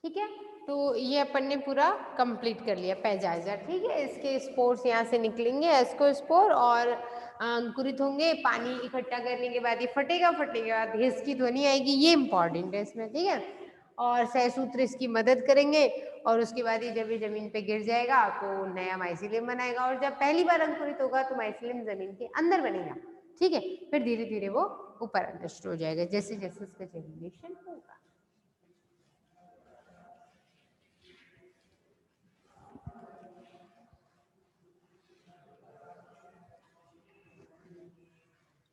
ठीक है, तो ये अपन ने पूरा कंप्लीट कर लिया पैजाइजा। ठीक है, इसके स्पोर्स यहाँ से निकलेंगे, एस्कोस्पोर, और अंकुरित होंगे। पानी इकट्ठा करने के बाद ये फटेगा, फटने के बाद हिस की ध्वनि आएगी, ये इंपॉर्टेंट है इसमें। ठीक है, और सहसूत्र इसकी मदद करेंगे, और उसके बाद ये जब ये जमीन पे गिर जाएगा तो नया माइसिलियम बनाएगा, और जब पहली बार अंकुरित होगा तो माइसिलियम जमीन के अंदर बनेगा। ठीक है, फिर धीरे धीरे वो ऊपर अंडरस्टोर हो जाएगा जैसे जैसे उसका जर्मिनेशन होगा।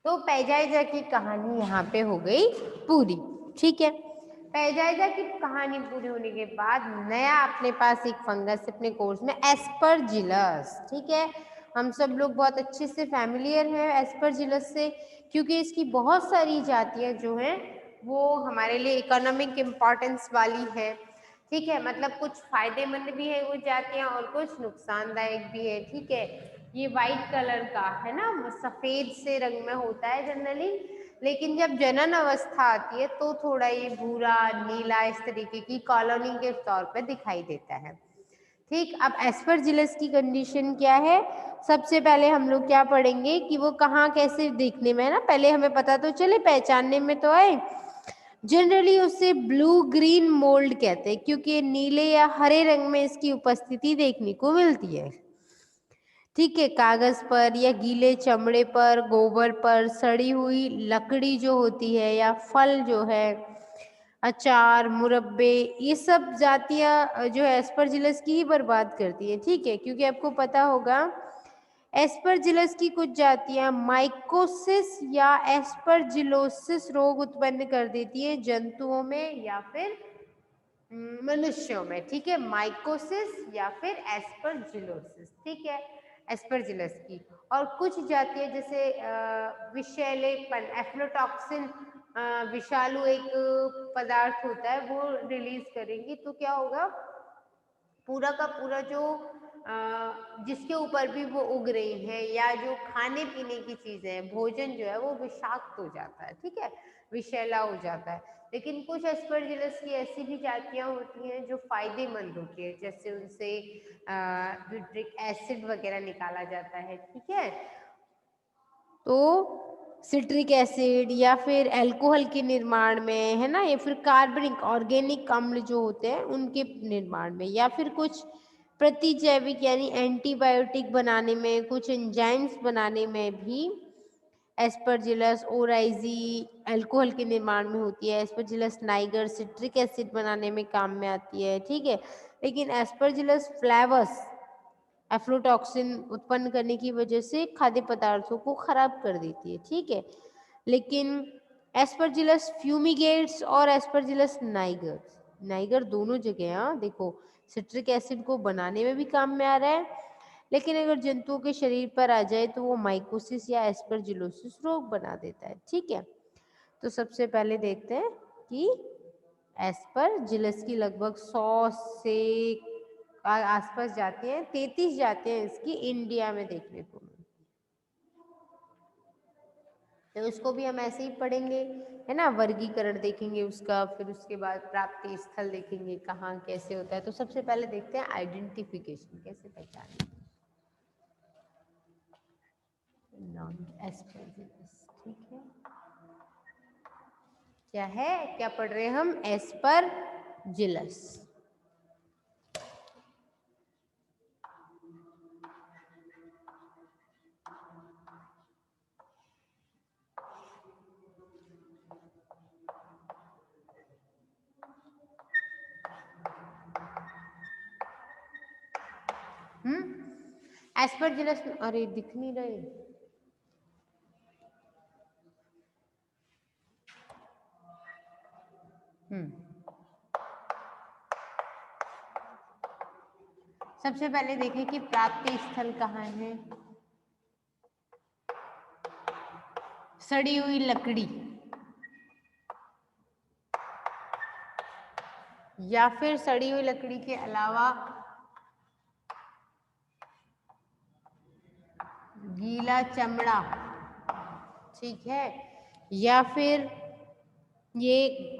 तो पैजाइजा की कहानी यहाँ पे हो गई पूरी। ठीक है, पैजाइजा की कहानी पूरी होने के बाद नया अपने पास एक फंगस अपने कोर्स में एस्परजिलस। ठीक है, हम सब लोग बहुत अच्छे से फैमिलियर हैं एस्परजिलस से, क्योंकि इसकी बहुत सारी जातियां जो हैं वो हमारे लिए इकोनॉमिक इम्पोर्टेंस वाली है। ठीक है, मतलब कुछ फायदेमंद भी है वो जातियां और कुछ नुकसानदायक भी है। ठीक है, ये वाइट कलर का है ना, सफेद से रंग में होता है जनरली, लेकिन जब जनन अवस्था आती है तो थोड़ा ये भूरा नीला इस तरीके की कॉलोनी के तौर पे दिखाई देता है। ठीक, अब एस्परजिलस की कंडीशन क्या है, सबसे पहले हम लोग क्या पढ़ेंगे कि वो कहाँ कैसे देखने में है ना, पहले हमें पता तो चले, पहचानने में तो आए। जनरली उसे ब्लू ग्रीन मोल्ड कहते हैं, क्योंकि नीले या हरे रंग में इसकी उपस्थिति देखने को मिलती है। ठीक है, कागज पर या गीले चमड़े पर, गोबर पर, सड़ी हुई लकड़ी जो होती है, या फल जो है, अचार, मुरब्बे, ये सब जातियां जो है एस्परजिलस की ही बर्बाद करती है। ठीक है, क्योंकि आपको पता होगा एस्परजिलस की कुछ जातियां माइकोसिस या एस्परजिलोसिस रोग उत्पन्न कर देती है जंतुओं में या फिर मनुष्यों में। ठीक है, माइकोसिस या फिर एस्परजिलोसिस। ठीक है, एस्परजिलस की। और कुछ जातियां जैसे विषैलेपन, एफ्लोटॉक्सिन, विषालु एक पदार्थ होता है वो रिलीज करेंगी, तो क्या होगा, पूरा का पूरा जो जिसके ऊपर भी वो उग रही है या जो खाने पीने की चीजें हैं, भोजन जो है वो विषाक्त हो जाता है। ठीक है, विषैला हो जाता है। लेकिन कुछ एस्परजिलस की ऐसी भी जातियां होती हैं जो फायदेमंद होती है, जैसे उनसे ब्यूट्रिक एसिड वगैरह निकाला जाता है। ठीक है, तो सिट्रिक एसिड या फिर अल्कोहल के निर्माण में है ना, या फिर कार्बनिक ऑर्गेनिक अम्ल जो होते हैं उनके निर्माण में, या फिर कुछ प्रतिजैविक यानी एंटीबायोटिक बनाने में, कुछ एंजाइम्स बनाने में भी एस्परजिलस ओराइजी अल्कोहल के निर्माण में होती है। एस्परजिलस नाइगर सिट्रिक एसिड बनाने में काम में आती है। ठीक है, लेकिन एस्परजिलस फ्लेवस एफ्लोटॉक्सिन उत्पन्न करने की वजह से खाद्य पदार्थों को खराब कर देती है। ठीक है, लेकिन एस्परजिलस फ्यूमिगेट्स और एस्परजिलस नाइगर, नाइगर दोनों जगह, हाँ देखो, सिट्रिक एसिड को बनाने में भी काम में आ रहा है, लेकिन अगर जंतुओं के शरीर पर आ जाए तो वो माइकोसिस या एस्परजिलोसिस रोग बना देता है। ठीक है, तो सबसे पहले देखते हैं कि एस्परजिलस की लगभग 100 से आसपास जाती हैं, 33 जाते हैं इसकी इंडिया में देखने को मिलती है। तो उसको भी हम ऐसे ही पढ़ेंगे, है ना, वर्गीकरण देखेंगे उसका, फिर उसके बाद प्राप्ति स्थल देखेंगे कहाँ कैसे होता है। तो सबसे पहले देखते हैं आइडेंटिफिकेशन, कैसे पहचानें नॉन एस्परजिलस। ठीक है, क्या है, क्या पढ़ रहे हैं हम, एस्परजिलस। एस्परजिलस, अरे दिख नहीं रहे, सबसे पहले देखें कि प्राप्ति स्थल कहाँ है। सड़ी हुई लकड़ी या फिर सड़ी हुई लकड़ी के अलावा गीला चमड़ा। ठीक है, या फिर ये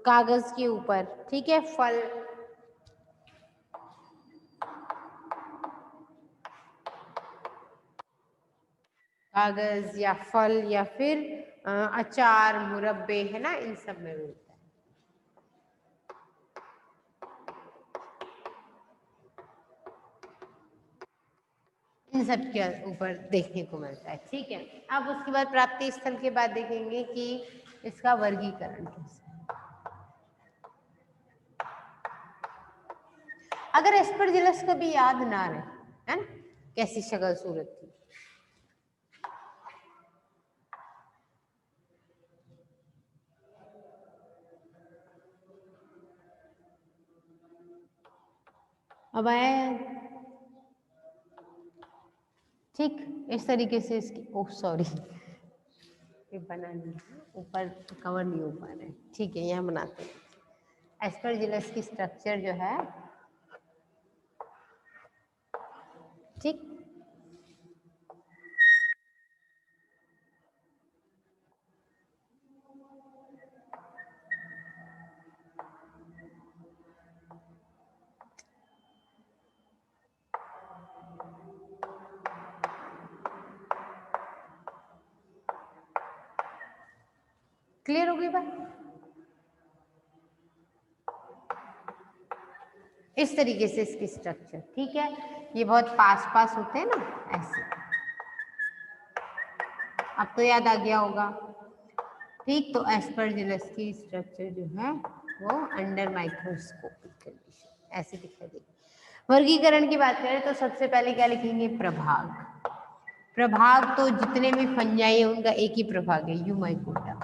कागज के ऊपर, ठीक है, फल, कागज या फल या फिर अचार, मुरब्बे, है ना, इन सब में मिलता है। इन सब के ऊपर देखने को मिलता है, ठीक है। अब उसके बाद प्राप्ति स्थल के बाद देखेंगे कि इसका वर्गीकरण कैसे। अगर एस्परजिलस कभी याद ना रहे, है ना, कैसी शक्ल सूरत थी, अब आया याद? ठीक, इस तरीके से इसकी, ओह सॉरी, ये बना नहीं, ऊपर कवर नहीं हो पा रहा है, ठीक है, यहाँ बनाते हैं। एस्परजिलस की स्ट्रक्चर जो है, ठीक, क्लियर हो गई बात? इस तरीके से इसकी स्ट्रक्चर, ठीक है, ये बहुत पास पास होते हैं ना, ऐसे। अब तो याद आ गया होगा, ठीक। तो एस्परजिलस की स्ट्रक्चर जो है वो अंडर माइक्रोस्कोपिक कंडीशन ऐसे दिखाई देगी। वर्गीकरण की बात करें तो सबसे पहले क्या लिखेंगे, प्रभाग। प्रभाग तो जितने भी फंजाई है उनका एक ही प्रभाग है, यूमाइकोटा,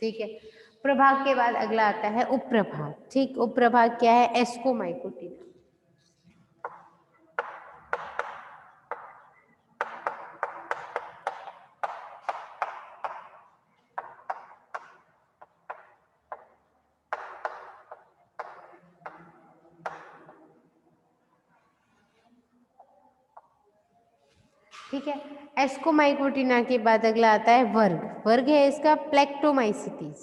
ठीक है। प्रभाग के बाद अगला आता है उपप्रभाग, ठीक। उपप्रभाग क्या है, एस्कोमाइकोटिना, ठीक है। एस्कोमाइकोटिना के बाद अगला आता है वर्ग। वर्ग है इसका प्लेक्टोमाइसिटीज,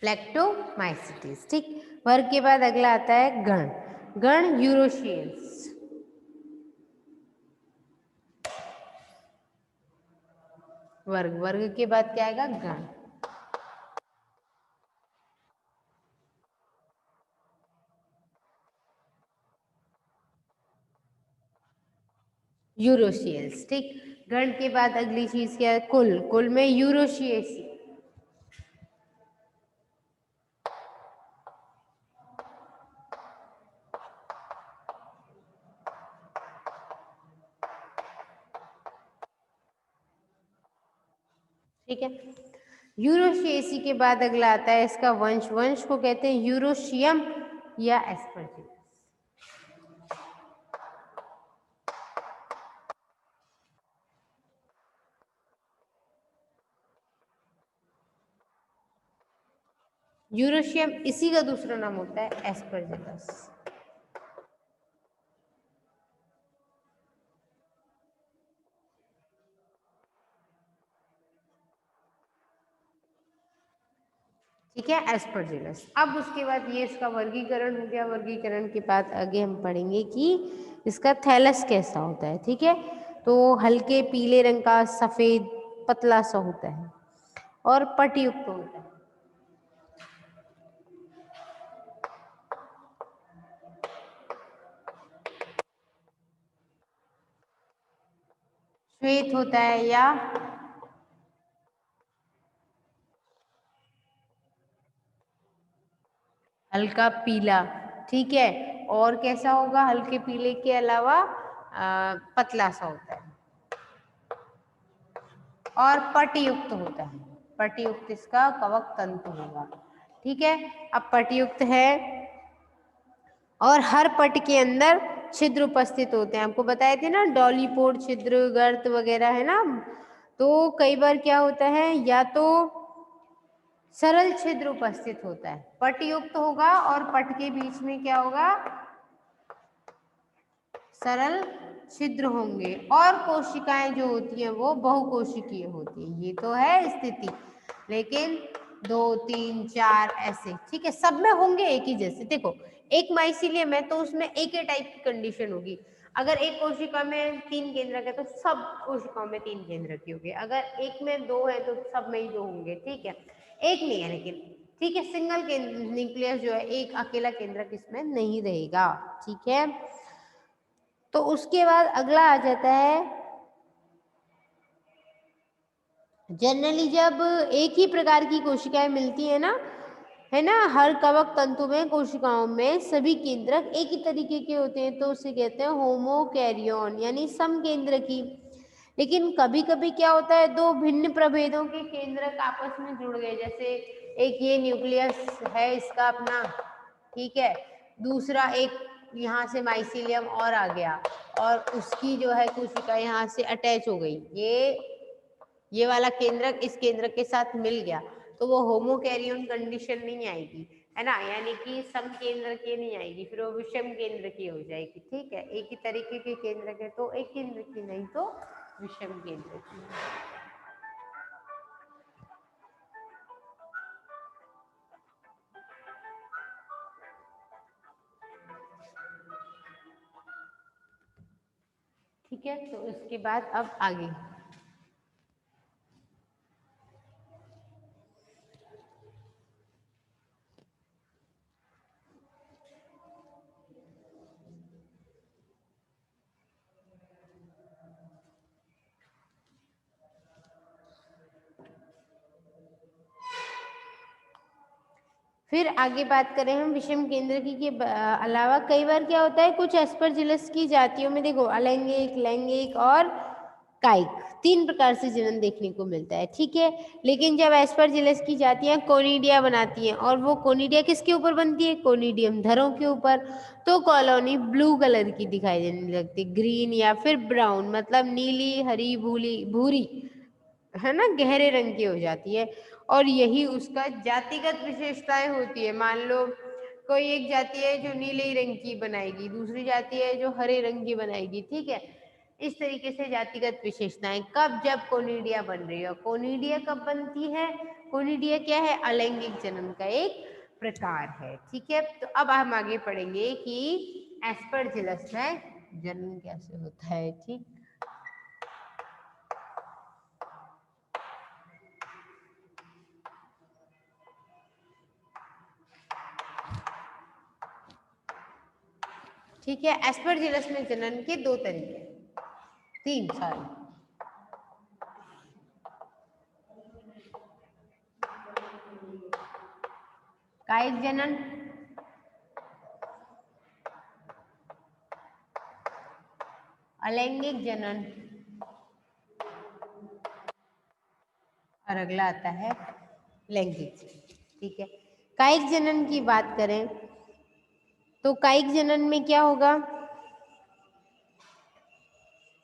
प्लेक्टोमाइसिटीज, ठीक। वर्ग के बाद अगला आता है गण। गण यूरोशियंस, वर्ग। वर्ग के बाद क्या आएगा, गण। यूरोशियल्स, ठीक। गण के बाद अगली चीज क्या है, कुल। कुल में यूरोशिएसी, ठीक है। यूरोशिएसी के बाद अगला आता है इसका वंश। वंश को कहते हैं यूरोशियम या एस्परजिलस। यूरोशियम इसी का दूसरा नाम होता है एस्परजिलस, ठीक है, एस्परजिलस। अब उसके बाद ये इसका वर्गीकरण हो गया। वर्गीकरण के बाद आगे हम पढ़ेंगे कि इसका थैलस कैसा होता है, ठीक है। तो हल्के पीले रंग का, सफेद, पतला सा होता है और पटयुक्त होता है। श्वेत होता है या हल्का पीला, ठीक है। और कैसा होगा, हल्के पीले के अलावा पतला सा होता है और पटयुक्त होता है। पटयुक्त इसका कवक तंतु होगा, ठीक है। अब पटयुक्त है और हर पट के अंदर छिद्र उपस्थित होते हैं। आपको बताए थे ना डॉलीपोर छिद्र, गर्त वगैरह है ना। तो कई बार क्या होता है, या तो सरल छिद्र उपस्थित होता है, पट युक्त होगा और पट के बीच में क्या होगा, सरल छिद्र होंगे, और कोशिकाएं जो होती हैं वो बहुकोशिकीय होती हैं। ये तो है स्थिति, लेकिन 2, 3, 4 ऐसे, ठीक है, सब में होंगे एक ही जैसे। देखो एक माइसीलियम है तो उसमें एक ही टाइप की कंडीशन होगी। अगर एक कोशिका में 3 केंद्रक है तो सब कोशिकाओं में 3 केंद्रक ही होंगे। अगर एक में 2 है तो सब में ही 2 होंगे, ठीक है, एक नहीं है लेकिन, ठीक है, सिंगल न्यूक्लियस जो है, एक अकेला केंद्रक इसमें नहीं रहेगा, ठीक है। तो उसके बाद अगला आ जाता है, जनरली जब एक ही प्रकार की कोशिकाएं मिलती है ना, है ना, हर कवक तंतु में कोशिकाओं में सभी केंद्रक एक ही तरीके के होते हैं तो उसे कहते हैं होमोकैरियोन, यानी समकेंद्रकी। लेकिन कभी कभी क्या होता है, दो भिन्न प्रभेदों के केंद्रक आपस में जुड़ गए, जैसे एक ये न्यूक्लियस है इसका अपना, ठीक है, दूसरा एक यहाँ से माइसीलियम और आ गया और उसकी जो है कोशिका यहाँ से अटैच हो गई, ये वाला केंद्रक इस केंद्रक के साथ मिल गया, तो वो होमोकैरियोन कंडीशन नहीं आएगी, है ना, यानी कि सम केंद्र की नहीं आएगी, फिर वो विषम केंद्र की हो जाएगी, ठीक है। एक ही तरीके के केंद्रक है तो एक केंद्र की, नहीं तो विषम केंद्र की। ठीक है, तो इसके बाद अब आगे फिर आगे बात करें हम विषम केंद्रकी के अलावा कई बार क्या होता है, कुछ एस्परजिलस की जातियों में देखो अलैंगिक, लैंगिक और कायिक, 3 प्रकार से जनन देखने को मिलता है, ठीक है। लेकिन जब एस्परजिलस की जातियां कोनिडिया बनाती हैं, और वो कोनिडिया किसके ऊपर बनती है, कोनिडियम धरों के ऊपर, तो कॉलोनी ब्लू कलर की दिखाई देने लगती, ग्रीन या फिर ब्राउन, मतलब नीली, हरी, भूरी, है ना, गहरे रंग की हो जाती है। और यही उसका जातिगत विशेषताएं होती है। मान लो कोई एक जाति है जो नीले रंग की बनाएगी, दूसरी जाति है जो हरे रंग की बनाएगी, ठीक है। इस तरीके से जातिगत विशेषताएं, कब, जब कोनिडिया बन रही है। कोनिडिया कब बनती है, कोनिडिया क्या है, अलैंगिक जनन का एक प्रकार है, ठीक है। तो अब हम आगे पढ़ेंगे कि एस्परजिलस में जनन कैसे होता है, ठीक। ठीक है, एस्परजिलस में जनन के 2 तरीके, 3 साल, कायिक जनन, अलैंगिक जनन, और अगला आता है लैंगिक, ठीक है। कायिक जनन की बात करें तो कायिक जनन में क्या होगा,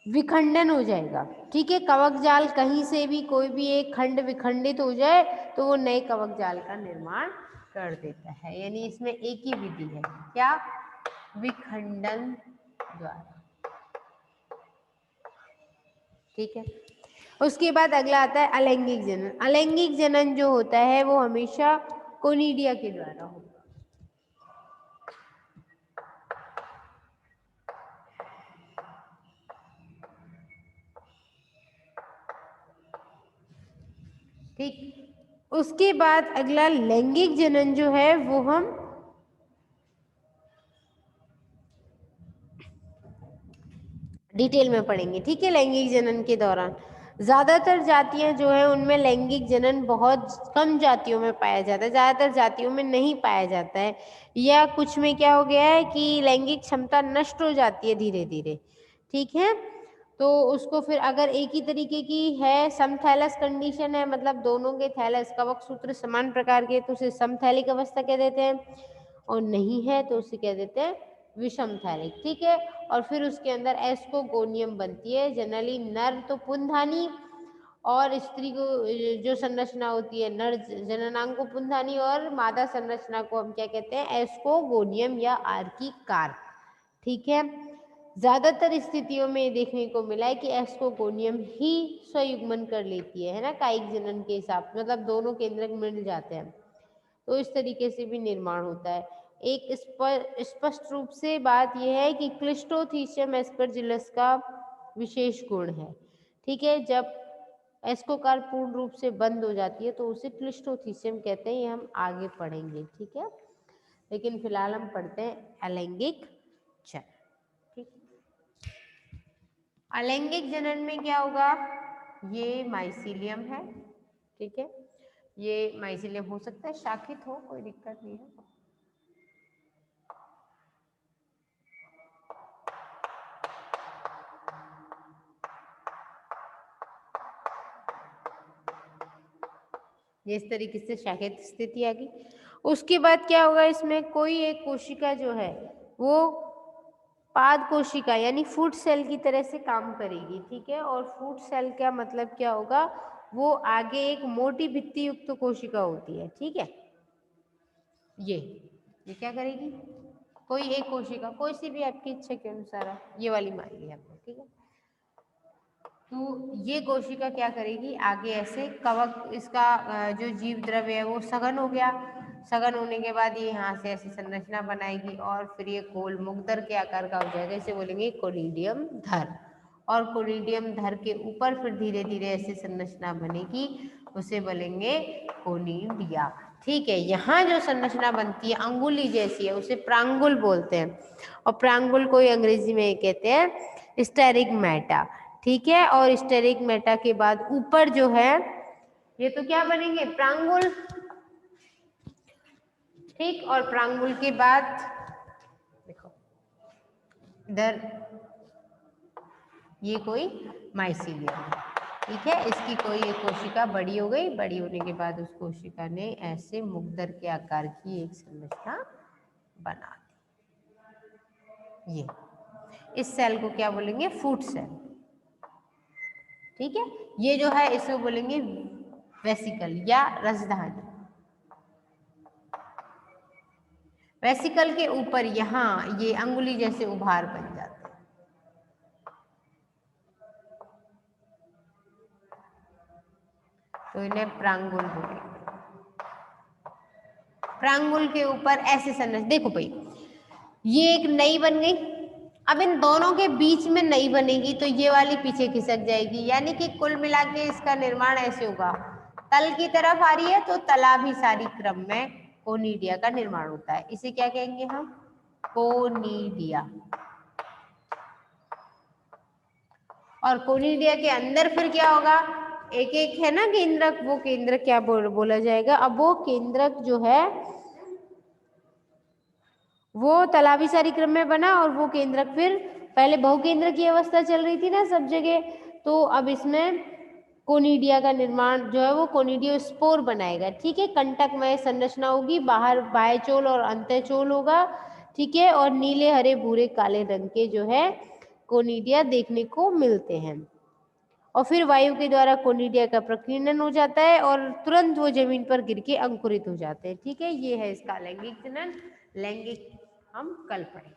विखंडन हो जाएगा, ठीक है। कवक जाल कहीं से भी कोई भी एक खंड विखंडित हो जाए तो वो नए कवक जाल का निर्माण कर देता है, यानी इसमें एक ही विधि है, क्या, विखंडन द्वारा, ठीक है। उसके बाद अगला आता है अलैंगिक जनन। अलैंगिक जनन जो होता है वो हमेशा कोनिडिया के द्वारा होगा, ठीक। उसके बाद अगला लैंगिक जनन जो है वो हम डिटेल में पढ़ेंगे, ठीक है। लैंगिक जनन के दौरान ज्यादातर जातियां जो है उनमें लैंगिक जनन बहुत कम जातियों में पाया जाता है, ज्यादातर जातियों में नहीं पाया जाता है, या कुछ में क्या हो गया है कि लैंगिक क्षमता नष्ट हो जाती है धीरे धीरे, ठीक है। तो उसको फिर अगर एक ही तरीके की है, समथैलस कंडीशन है, मतलब दोनों के थैलस कवक सूत्र समान प्रकार के, तो उसे समथैलिक अवस्था कह देते हैं। और नहीं है तो उसे कह देते हैं विषम थैलिक, ठीक है। और फिर उसके अंदर एस्कोगोनियम बनती है। जनरली नर तो पुंधानी और स्त्री को जो संरचना होती है नर जननांग को पुंधानी और मादा संरचना को हम क्या कहते हैं एस्कोगोनियम या आर्किकार, ठीक है। ज्यादातर स्थितियों में देखने को मिला है कि एस्कोगोनियम ही स्वयुग्मन कर लेती है ना, कायिक जनन के हिसाब से, मतलब दोनों केंद्रक मिल जाते हैं तो इस तरीके से भी निर्माण होता है। एक स्पष्ट रूप से बात यह है कि क्लिस्टोथीसियम एस्परजिलस का विशेष गुण है, ठीक है। जब एस्कोकार पूर्ण रूप से बंद हो जाती है तो उसे क्लिस्टोथीसियम कहते हैं, ये हम आगे पढ़ेंगे, ठीक है। लेकिन फिलहाल हम पढ़ते हैं अलैंगिक जनन, ठीक। अलैंगिक जनन में क्या होगा, ये माइसीलियम है, ठीक है। ये माइसीलियम हो सकता है शाखित हो, कोई दिक्कत नहीं है। ये इस तरीके से शाखित स्थिति आ गई। उसके बाद क्या होगा, इसमें कोई एक कोशिका जो है वो पाद कोशिका यानी फूड सेल की तरह से काम करेगी, ठीक है। और फूड सेल का मतलब क्या होगा, वो आगे एक मोटी भित्ति युक्त कोशिका होती है, ठीक है। ये क्या करेगी, कोई एक कोशिका, कोई सी भी आपकी इच्छा के अनुसार, ये वाली मान ली आपने, ठीक है। तो ये कोशिका क्या करेगी, आगे ऐसे कवक, इसका जो जीव द्रव्य है वो सघन हो गया, सघन होने के बाद ये यहाँ से ऐसी संरचना बनाएगी और फिर ये खोल मुग्धर के आकार का हो जाएगा, इसे बोलेंगे कोनिडियम धर। और कोनिडियम धर के ऊपर फिर धीरे धीरे ऐसी संरचना बनेगी, उसे बोलेंगे कोनिडिया, ठीक है। यहाँ जो संरचना बनती है अंगुली जैसी है उसे प्रांगुल बोलते हैं, और प्रांगुल को अंग्रेजी में कहते हैं स्टेरिगमेटा, ठीक है। और स्टेरिगमेटा के बाद ऊपर जो है ये तो क्या बनेंगे, प्रांगुल, ठीक। और प्रांगुल के बाद देखो इधर ये कोई माइसीलियम है, ठीक है। इसकी कोई एक कोशिका बड़ी हो गई, बड़ी होने के बाद उस कोशिका ने ऐसे मुग्धर के आकार की एक संरचना बना दी। ये इस सेल को क्या बोलेंगे, फूड सेल, ठीक है। ये जो है इसको बोलेंगे वेसिकल या रसधानी। वेसिकल के ऊपर यहाँ ये अंगुली जैसे उभार बन जाते हैं, तो इन्हें प्रांगुल बोलेंगे। प्रांगुल के ऊपर ऐसे संरचना, देखो भाई ये एक नई बन गई, अब इन दोनों के बीच में नई बनेगी तो ये वाली पीछे खिसक जाएगी, यानी कि कुल मिला के इसका निर्माण ऐसे होगा, तल की तरफ आ रही है तो तलाभिसारी क्रम में कोनिडिया का निर्माण होता है, इसे क्या कहेंगे हम, कोनिडिया। और कोनिडिया के अंदर फिर क्या होगा, एक एक है ना केंद्रक, वो केंद्रक क्या बोला जाएगा, अब वो केंद्रक जो है वो तलाभिसारी क्रम में बना, और वो केंद्रक फिर पहले बहुकेंद्र की अवस्था चल रही थी ना सब जगह, तो अब इसमें कोनिडिया का निर्माण जो है वो कोनिडियोस्पोर बनाएगा, ठीक है। कंटकमय संरचना होगी, बाहर बाह्यचोल और अंतःचोल होगा, ठीक है। और नीले हरे भूरे काले रंग के जो है कोनिडिया देखने को मिलते हैं, और फिर वायु के द्वारा कोनिडिया का प्रकीर्णन हो जाता है और तुरंत वो जमीन पर गिर के अंकुरित हो जाते हैं, ठीक है। ये है इसका लैंगिक जनन। लैंगिक हम कल पढ़ेंगे।